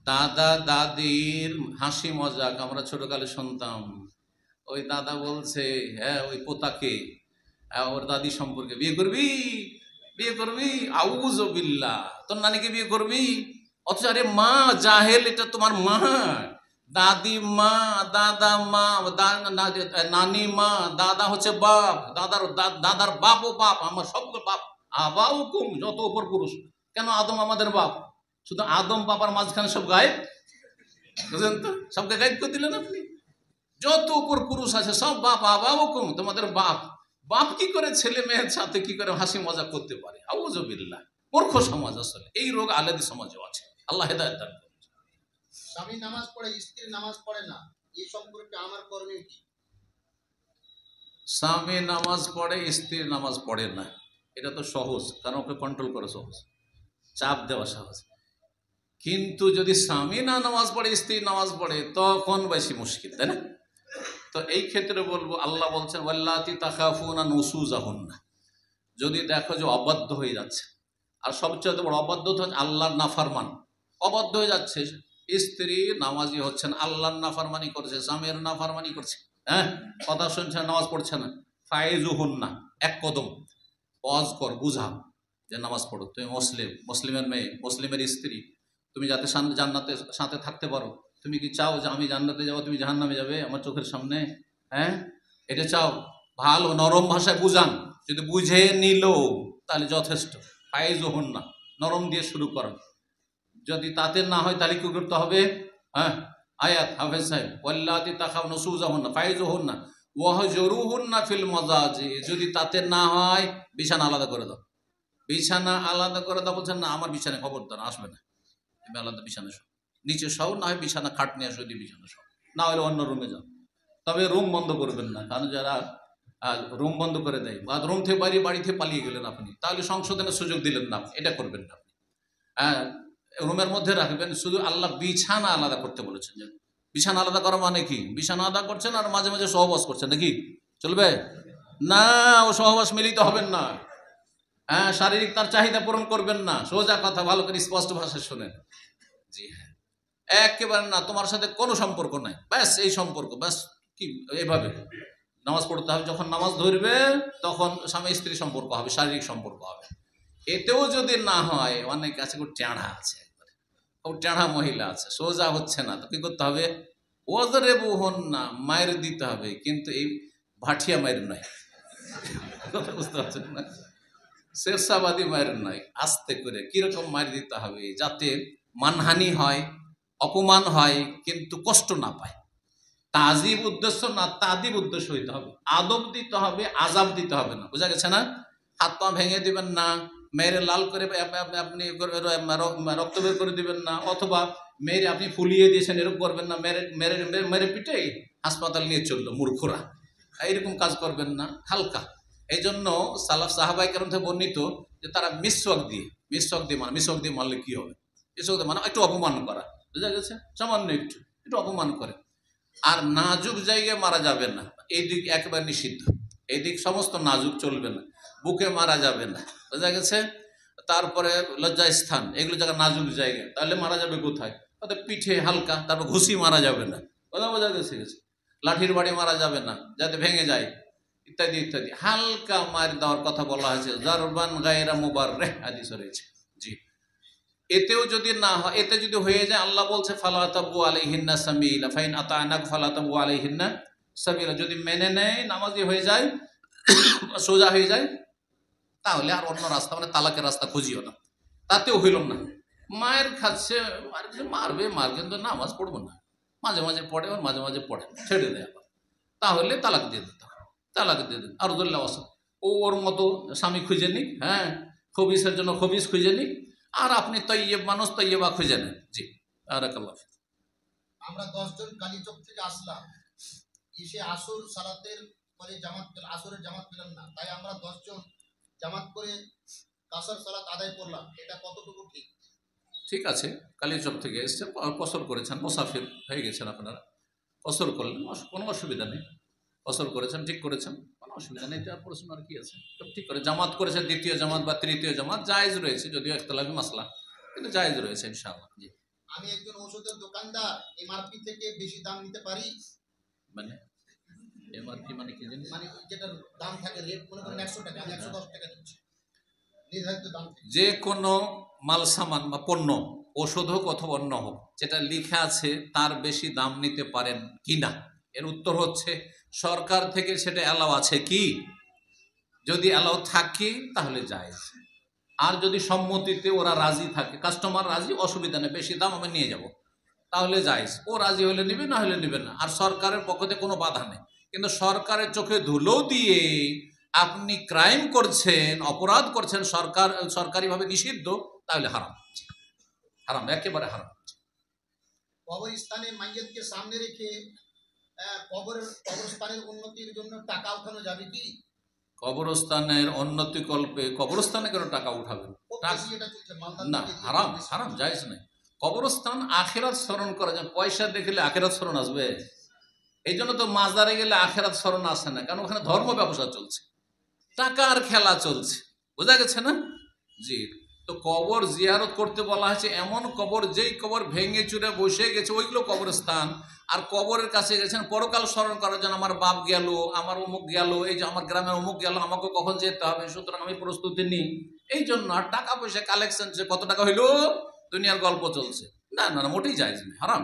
দাদা দাদির হাসি মজাক আমরা ছোটকালে শুনতাম। ওই দাদা বলছে, হ্যাঁ ওই পোতাকে, ওর দাদি সম্পর্কে, বিয়ে করবি, বিয়ে করবি, আউযু বিল্লাহ, তোর নানিকে বিয়ে করবি। অথচ আরে মা জাহেল, এটা তোমার মা, দাদি মা, দাদা মা, নানি মা, দাদা হচ্ছে বাপ, দাদার বাপও বাপ, আমার সব বাপ। আবাউ কুম, যত উপর পুরুষ, কেন আদম আমাদের বাপ, শুধু আদম বাবার মাঝখানে সব গায়েব, বুঝলেন তো, সবকে গায়েব করে দিলেন আপনি। যত উপর পুরুষ আছে সব বাপ, আবাউ কুম, তোমাদের বাপ। বাপ কি করে ছেলে মেয়ের সাথে কি করে হাসি মজা করতে পারে? আউযু বিল্লাহ। মূর্খ সমাজ আসলে, এই রোগ আলেদি সমাজেও আছে। আল্লাহ হেদায়েত দান করুন। স্বামী নামাজ পড়ে, স্ত্রী নামাজ পড়ে না, এই সম্পর্কে আমার করণীয় কি? স্বামী নামাজ পড়ে, স্ত্রী নামাজ পড়ে না, এটা তো সহজ, কারণ ওকে কন্ট্রোল করা সহজ, চাপ দেওয়া সহজ। কিন্তু যদি স্বামী না নামাজ পড়ে, স্ত্রী নামাজ পড়ে, তখন বেশি মুশকিল, তাই না? তো এই ক্ষেত্রে বলবো, আল্লাহ বলছেন ওয়াল্লাতি তাখাফুনা নুশুজাহুন্না, যদি দেখো যে অবাধ্য হয়ে যাচ্ছে, আর সবচেয়ে বড় অবাধ্যতা হচ্ছে আল্লাহর নাফরমান, অবাধ্য হয়ে যাচ্ছে, স্ত্রী নামাজি হচ্ছেন, আল্লাহর নাফরমানি করছে, স্বামীর নাফরমানি করছে, হ্যাঁ কথা শুনছে না, নামাজ পড়ছে না, ফাইজুহুন্না, এক কদম ওয়াজ কর, বুঝা যে নামাজ পড়ো, তুমি মুসলিম, মুসলিমের মেয়ে, মুসলিমের স্ত্রী, তুমি যাতে জান্নাতের সাথে থাকতে পারো। তুমি কি চাও যে আমি জান্নাতে যাবো, তুমি জাহান্নামে যাবে আমার চোখের সামনে? হ্যাঁ, এটা চাও? ভালো নরম ভাষায় বুঝান, যদি বুঝে নিল তাহলে যথেষ্ট। ফাইজ হন না, নরম দিয়ে শুরু করেন। যদি তাতে না হয় তাহলে কি করতে হবে? হ্যাঁ, আয়াত হাফেজ সাহেব, ওয়াল্লাতি তাখাফ নুশুজাহুন্না ফাইজুহুন্না ওয়াহজুরুহুন্না ফিল মাজাজি, যদি তাতে না হয় বিছানা আলাদা করে দাও। বিছানা আলাদা করে দাও বলছেন না, আমার বিছানায় খবরদার আসবে না, তুমি আলাদা বিছানা শো, নিচে শো, না হয় বিছানা খাট নিয়ে আসো, দিয়ে বিছানা শো, না হলে অন্য রুমে যাও। তবে রুম বন্ধ করবেন না, কারণ যারা রুম বন্ধ করে দেয় বা রুম থেকে বাড়ি থেকে পালিয়ে গেলেন আপনি, তাহলে সংশোধনের সুযোগ দিলেন না, এটা করবেন না আপনি। হ্যাঁ, রুমের মধ্যে রাখবেন, শুধু আল্লাহ বিছানা আলাদা করতে বলেছেন। যে বিছানা আলাদা করা মানে কি? বিছানা আলাদা করছেন আর মাঝে মাঝে সহবাস করছেন, নাকি চলবে? না, ও সহবাস মিলিত হবেন না। হ্যাঁ, শারীরিক তার চাহিদা পূরণ করবেন না, সোজা কথা, ভালো করে স্পষ্ট ভাষায় শোনেন। জি হ্যাঁ, একেবারে না, তোমার সাথে কোনো সম্পর্ক নাই, ব্যাস এই সম্পর্ক, ব্যাস কি এইভাবে নামাজ পড়তে হবে। যখন নামাজ ধরবে তখন স্বামী স্ত্রী সম্পর্ক হবে, শারীরিক সম্পর্ক হবে। এতেও যদি না হয়, অনেক আছে খুব টেঁড়া আছে, খুব টেঁড়া মহিলা আছে, সোজা হচ্ছে না, তো কি করতে হবে? ওজরে বুহন না, মায়ের দিতে হবে, কিন্তু এই ভাটিয়া মায়ের নয়, কথা বুঝতে পারছেন না? শেরশাবাদী মায়ের নয়, আস্তে করে কিরকম মায়ের দিতে হবে যাতে মানহানি হয়, অপমান হয়, কিন্তু কষ্ট না পায়। তাজিব উদ্দেশ্য না, তাদিব উদ্দেশ্য হইতে হবে, আদব দিতে হবে, আজাব দিতে হবে না, বোঝা গেছে না? হাত পা ভেঙে দিবেন না, মেরে লাল করে আপনি রক্ত বের করে দিবেন না, অথবা মেরে আপনি ফুলিয়ে দিয়েছেন এরকম করবেন না, মেরে মেরে মেরে পিটে হাসপাতাল নিয়ে চললো মূর্খরা, এইরকম কাজ করবেন না, হালকা। এই জন্য সালাফ সাহাবাই কেরম থেকে বর্ণিত যে তারা মিসওয়াক দিয়ে মিসওয়াক দিয়ে মারলে কি হবে? মিসওয়াক দিয়ে মানে একটু অপমান করা, বোঝা গেছে, সামান্য একটু একটু অপমান করে। আর নাজুক জায়গায় মারা যাবে না, এই দিক একেবারে নিষিদ্ধ, এই দিক সমস্ত নাজুক চলবে না, বুকে মারা যাবে না, বোঝা গেছে। তারপরে লজ্জা স্থান, এগুলো জায়গা নাজুক জায়গা, তাহলে মারা যাবে কোথায়? তাদের পিঠে হালকা, তারপর ঘুষি মারা যাবে না, কথা বোঝা গেছে গেছে, লাঠির বাড়ি মারা যাবে না যাতে ভেঙে যায়, ইত্যাদি ইত্যাদি, হালকা মার দেওয়ার কথা বলা হয়েছে, জারবান গায়রা মুবাররিহ হাদিস রয়েছে। জি, এতেও যদি না হয়, এতে যদি হয়ে যায়, আল্লাহ বলছে ফালা তাবু আলাইহিন্না সাবিলা ফাইন আতানাক ফালা তাবু আলাইহিন্না সাবিলা, যদি মেনে নেয়, নামাজি হয়ে যায়, সোজা হয়ে যায়, তাহলে আর অন্য রাস্তা মানে তালাকের রাস্তা খুঁজিও না, তাতেও হইল না। মায়ের খাচ্ছে, মারবে মার, কিন্তু নামাজ পড়বো না, মাঝে মাঝে পড়ে, আর মাঝে মাঝে পড়ে না, ছেড়ে দেয় আবার, তাহলে তালাক দিয়ে দিতে হবে, তালাক দিয়ে দিন আরদুল্লাহ ওয়াসাল। ও ওর মতো স্বামী খুঁজে নিক, হ্যাঁ, খবিসের জন্য খবিস খুঁজে নিক, আর আপনি তৈয়ব মানুষ, তৈয়বা খুঁজে নেন। জি, বারাকাল্লাহ ফিক। আমরা 10 জন কালীচক থেকে আসলাম, এসে আসর সালাতের পরে আসরের জামাত পেলাম না, তাই আমরা 10 জন জামাত করে কাসর সালাত আদায় করলাম, এটা কতটুকু ঠিক? ঠিক আছে, কালীচক থেকে এসছে, কসর করেছেন, মুসাফির হয়ে গেছেন আপনারা, কসর করলেন, কোনো অসুবিধা নেই, কসর করেছেন, ঠিক করেছেন, কোনো অসুবিধা নেই, এটা প্রশ্ন আর কি আছে, সব ঠিক করে। জামাত করেছেন, দ্বিতীয় জামাত বা তৃতীয় জামাত জায়েজ রয়েছে, যদিও ইখতিলাফি মাসলা, কিন্তু জায়েজ রয়েছে ইনশাআল্লাহ। জি, আমি একজন ঔষধের দোকানদার, এমআরপি থেকে বেশি দাম নিতে পারি? মানে এমআরপি মানে কি জানি, মানে যেটা দাম থাকে, রেট মনে করেন 100 টাকা, আমি 110 টাকা দিচ্ছি, নির্ধারিত দাম থেকে। যে কোনো মাল সামান বা পণ্য, ওষুধ হোক অথবা অন্য হোক, যেটা লিখা আছে তার বেশি দাম নিতে পারেন কিনা, এর উত্তর হচ্ছে সরকার থেকে সেটা অ্যালাউ আছে কি। যদি অ্যালাউ থাকে তাহলে জায়েজ, আর যদি সম্মতিতে ওরা রাজি থাকে, কাস্টমার রাজি, অসুবিধা নেই, বেশি দাম আমি নিয়ে যাব, তাহলে জায়েজ। ও রাজি হলে নিবে, না হলে নিবে না, আর সরকারের পক্ষ থেকে কোনো বাধা নেই। কিন্তু সরকারের চোখে ধুলো দিয়ে আপনি ক্রাইম করছেন, অপরাধ করছেন, সরকারিভাবে নিষিদ্ধ, তাহলে হারাম, হারাম, একেবারে হারাম। কবরস্থানে মাইয়তকে সামনে রেখে কবরস্থানের উন্নতির জন্য টাকা উঠানো যাবে কি? কবরস্থানের উন্নতি কল্পে কবরস্থানে কেন টাকা উঠাবেন? খুব বেশি এটা চলছে, মালদার না, দিকে হারাম, বেশি। হারাম, জায়েজ নাই। কবরস্থান আখেরাত স্মরণ করা যায়, পয়সা দেখলে আখেরাত স্মরণ আসবে? এই জন্য তো মাজারে গেলে আখেরাত স্মরণ আসে না, কারণ ওখানে ধর্ম ব্যবসা চলছে, টাকার খেলা চলছে, বোঝা গেছে না? জি। তো কবর জিয়ারত করতে বলা হয়েছে এমন কবর, যেই কবর ভেঙে চুরে বসে গেছে, ওইগুলো কবরস্থান। আর কবরের কাছে গেছেন পরকাল স্মরণ করার জন্য, আমার বাপ গেল, আমার অমুক গেল, এই যে আমার গ্রামের অমুক গেল, আমাকে কখন যেতে হবে, সুতরাং আমি প্রস্তুতি নিই, এই জন্য। আর টাকা পয়সা কালেকশন, কত টাকা হইলো, দুনিয়ার গল্প চলছে, না না না, মোটেই জায়েজ নেই, হারাম।